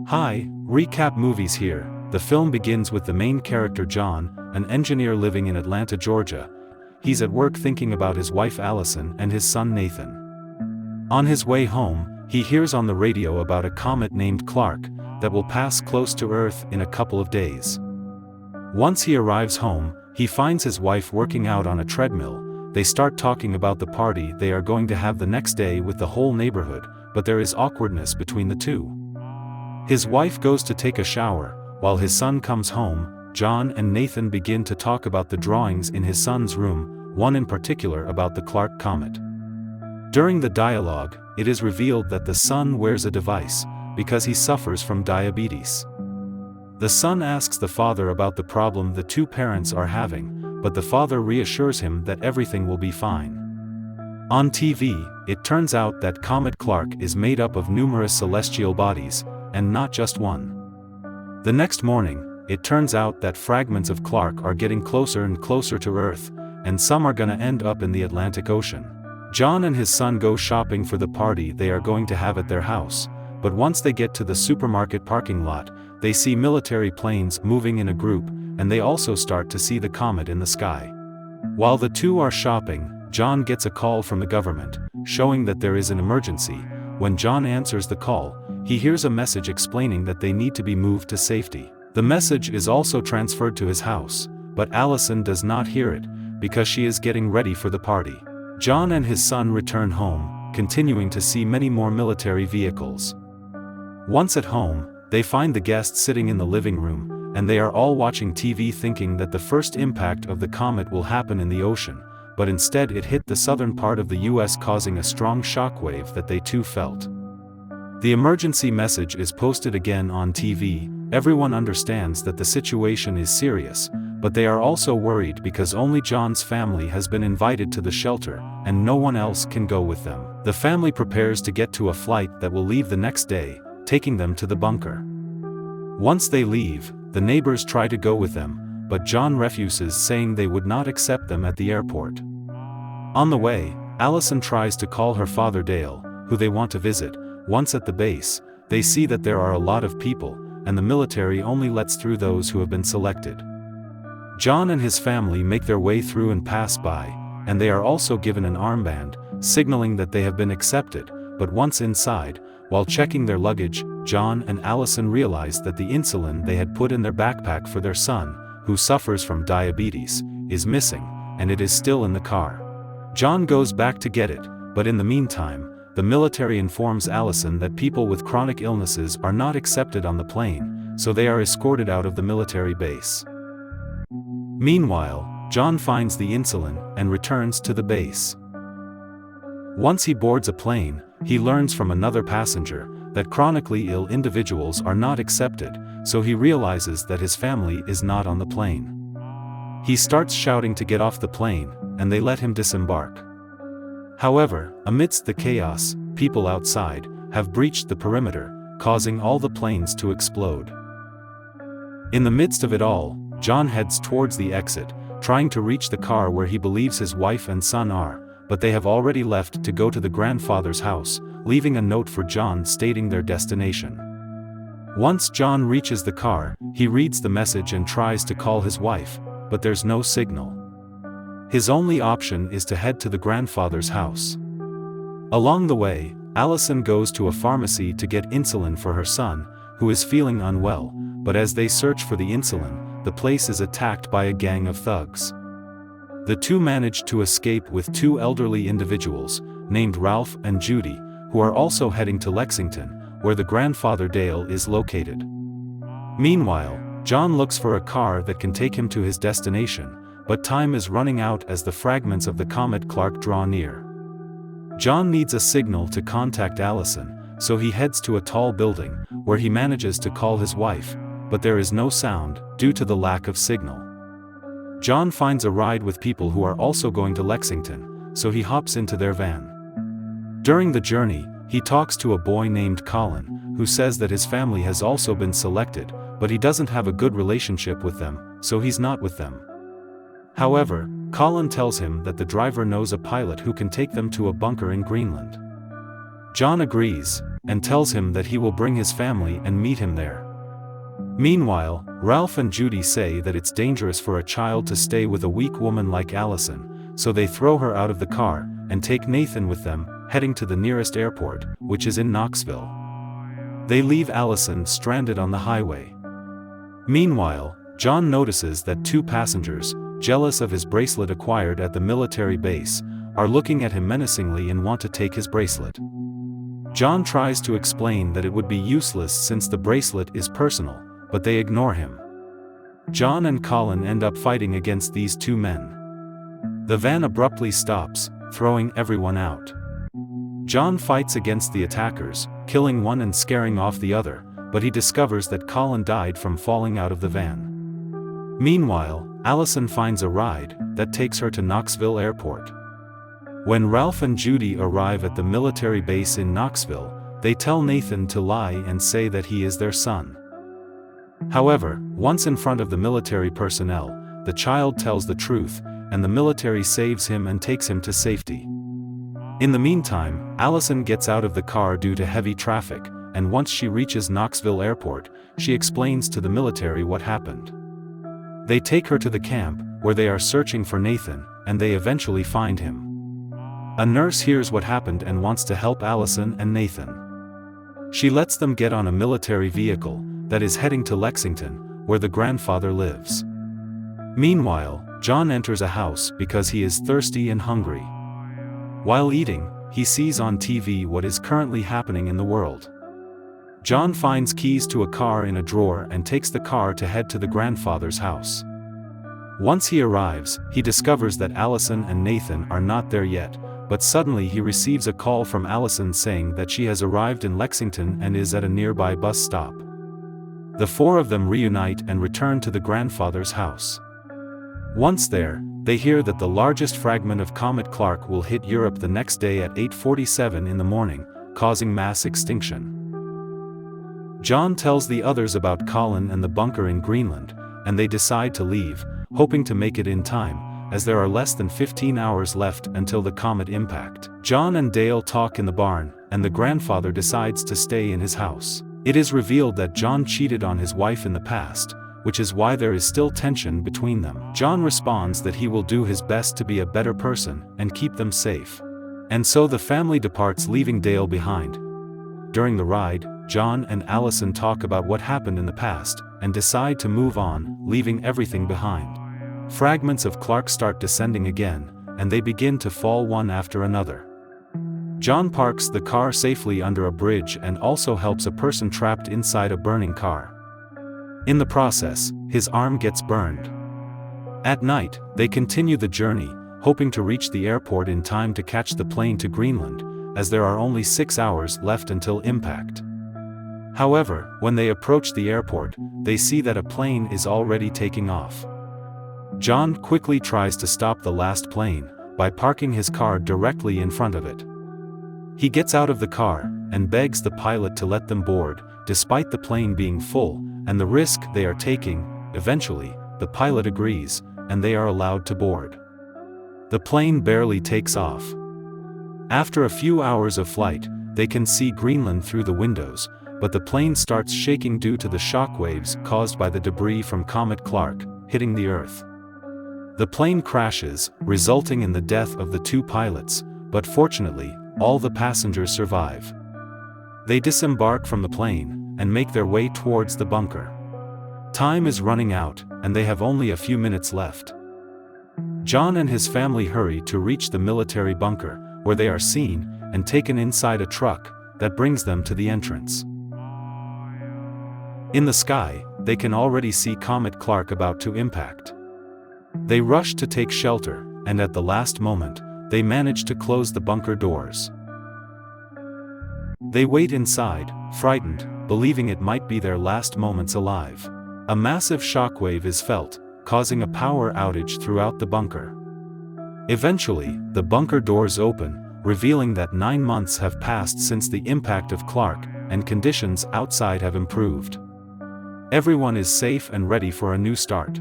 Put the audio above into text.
Hi, recap movies here. The film begins with the main character John, an engineer living in Atlanta, Georgia. He's at work thinking about his wife Allison and his son Nathan. On his way home, he hears on the radio about a comet named Clark that will pass close to Earth in a couple of days. Once he arrives home, he finds his wife working out on a treadmill. They start talking about the party they are going to have the next day with the whole neighborhood, but there is awkwardness between the two. His wife goes to take a shower. While his son comes home, John and Nathan begin to talk about the drawings in his son's room, one in particular about the Clark comet. During the dialogue, it is revealed that the son wears a device because he suffers from diabetes. The son asks the father about the problem the two parents are having, but the father reassures him that everything will be fine. On TV, it turns out that Comet Clark is made up of numerous celestial bodies, and not just one. The next morning, it turns out that fragments of Clark are getting closer and closer to Earth, and some are gonna end up in the Atlantic Ocean. John and his son go shopping for the party they are going to have at their house, but once they get to the supermarket parking lot, they see military planes moving in a group, and they also start to see the comet in the sky. While the two are shopping, John gets a call from the government, showing that there is an emergency. When John answers the call, he hears a message explaining that they need to be moved to safety. The message is also transferred to his house, but Allison does not hear it, because she is getting ready for the party. John and his son return home, continuing to see many more military vehicles. Once at home, they find the guests sitting in the living room, and they are all watching TV thinking that the first impact of the comet will happen in the ocean, but instead it hit the southern part of the US, causing a strong shockwave that they too felt. The emergency message is posted again on TV. Everyone understands that the situation is serious, but they are also worried because only John's family has been invited to the shelter, and no one else can go with them. The family prepares to get to a flight that will leave the next day, taking them to the bunker. Once they leave, the neighbors try to go with them, but John refuses, saying they would not accept them at the airport. On the way, Allison tries to call her father Dale, who they want to visit. Once at the base, they see that there are a lot of people, and the military only lets through those who have been selected. John and his family make their way through and pass by, and they are also given an armband, signaling that they have been accepted, but once inside, while checking their luggage, John and Allison realize that the insulin they had put in their backpack for their son, who suffers from diabetes, is missing, and it is still in the car. John goes back to get it, but in the meantime, the military informs Allison that people with chronic illnesses are not accepted on the plane, so they are escorted out of the military base. Meanwhile, John finds the insulin and returns to the base. Once he boards a plane, he learns from another passenger that chronically ill individuals are not accepted, so he realizes that his family is not on the plane. He starts shouting to get off the plane, and they let him disembark. However, amidst the chaos, people outside have breached the perimeter, causing all the planes to explode. In the midst of it all, John heads towards the exit, trying to reach the car where he believes his wife and son are, but they have already left to go to the grandfather's house, leaving a note for John stating their destination. Once John reaches the car, he reads the message and tries to call his wife, but there's no signal. His only option is to head to the grandfather's house. Along the way, Allison goes to a pharmacy to get insulin for her son, who is feeling unwell, but as they search for the insulin, the place is attacked by a gang of thugs. The two manage to escape with two elderly individuals, named Ralph and Judy, who are also heading to Lexington, where the grandfather Dale is located. Meanwhile, John looks for a car that can take him to his destination, but time is running out as the fragments of the comet Clark draw near. John needs a signal to contact Allison, so he heads to a tall building, where he manages to call his wife, but there is no sound, due to the lack of signal. John finds a ride with people who are also going to Lexington, so he hops into their van. During the journey, he talks to a boy named Colin, who says that his family has also been selected, but he doesn't have a good relationship with them, so he's not with them. However, Colin tells him that the driver knows a pilot who can take them to a bunker in Greenland. John agrees, and tells him that he will bring his family and meet him there. Meanwhile, Ralph and Judy say that it's dangerous for a child to stay with a weak woman like Allison, so they throw her out of the car, and take Nathan with them, heading to the nearest airport, which is in Knoxville. They leave Allison stranded on the highway. Meanwhile, John notices that two passengers, jealous of his bracelet acquired at the military base, are looking at him menacingly and want to take his bracelet. John tries to explain that it would be useless since the bracelet is personal, but they ignore him. John and Colin end up fighting against these two men. The van abruptly stops, throwing everyone out. John fights against the attackers, killing one and scaring off the other, but he discovers that Colin died from falling out of the van. Meanwhile, Allison finds a ride that takes her to Knoxville Airport. When Ralph and Judy arrive at the military base in Knoxville, they tell Nathan to lie and say that he is their son. However, once in front of the military personnel, the child tells the truth, and the military saves him and takes him to safety. In the meantime, Allison gets out of the car due to heavy traffic, and once she reaches Knoxville Airport, she explains to the military what happened. They take her to the camp, where they are searching for Nathan, and they eventually find him. A nurse hears what happened and wants to help Allison and Nathan. She lets them get on a military vehicle that is heading to Lexington, where the grandfather lives. Meanwhile, John enters a house because he is thirsty and hungry. While eating, he sees on TV what is currently happening in the world. John finds keys to a car in a drawer and takes the car to head to the grandfather's house. Once he arrives, he discovers that Allison and Nathan are not there yet, but suddenly he receives a call from Allison saying that she has arrived in Lexington and is at a nearby bus stop. The four of them reunite and return to the grandfather's house. Once there, they hear that the largest fragment of Comet Clark will hit Europe the next day at 8:47 in the morning, causing mass extinction. John tells the others about Colin and the bunker in Greenland, and they decide to leave, hoping to make it in time, as there are less than 15 hours left until the comet impact. John and Dale talk in the barn, and the grandfather decides to stay in his house. It is revealed that John cheated on his wife in the past, which is why there is still tension between them. John responds that he will do his best to be a better person and keep them safe. And so the family departs, leaving Dale behind. During the ride, John and Allison talk about what happened in the past, and decide to move on, leaving everything behind. Fragments of Clark start descending again, and they begin to fall one after another. John parks the car safely under a bridge and also helps a person trapped inside a burning car. In the process, his arm gets burned. At night, they continue the journey, hoping to reach the airport in time to catch the plane to Greenland, as there are only 6 hours left until impact. However, when they approach the airport, they see that a plane is already taking off. John quickly tries to stop the last plane by parking his car directly in front of it. He gets out of the car and begs the pilot to let them board, despite the plane being full and the risk they are taking. Eventually, the pilot agrees, and they are allowed to board. The plane barely takes off. After a few hours of flight, they can see Greenland through the windows, but the plane starts shaking due to the shock waves caused by the debris from Comet Clark hitting the Earth. The plane crashes, resulting in the death of the two pilots, but fortunately, all the passengers survive. They disembark from the plane and make their way towards the bunker. Time is running out, and they have only a few minutes left. John and his family hurry to reach the military bunker, where they are seen and taken inside a truck that brings them to the entrance. In the sky, they can already see Comet Clark about to impact. They rush to take shelter, and at the last moment, they manage to close the bunker doors. They wait inside, frightened, believing it might be their last moments alive. A massive shockwave is felt, causing a power outage throughout the bunker. Eventually, the bunker doors open, revealing that 9 months have passed since the impact of Clark, and conditions outside have improved. Everyone is safe and ready for a new start.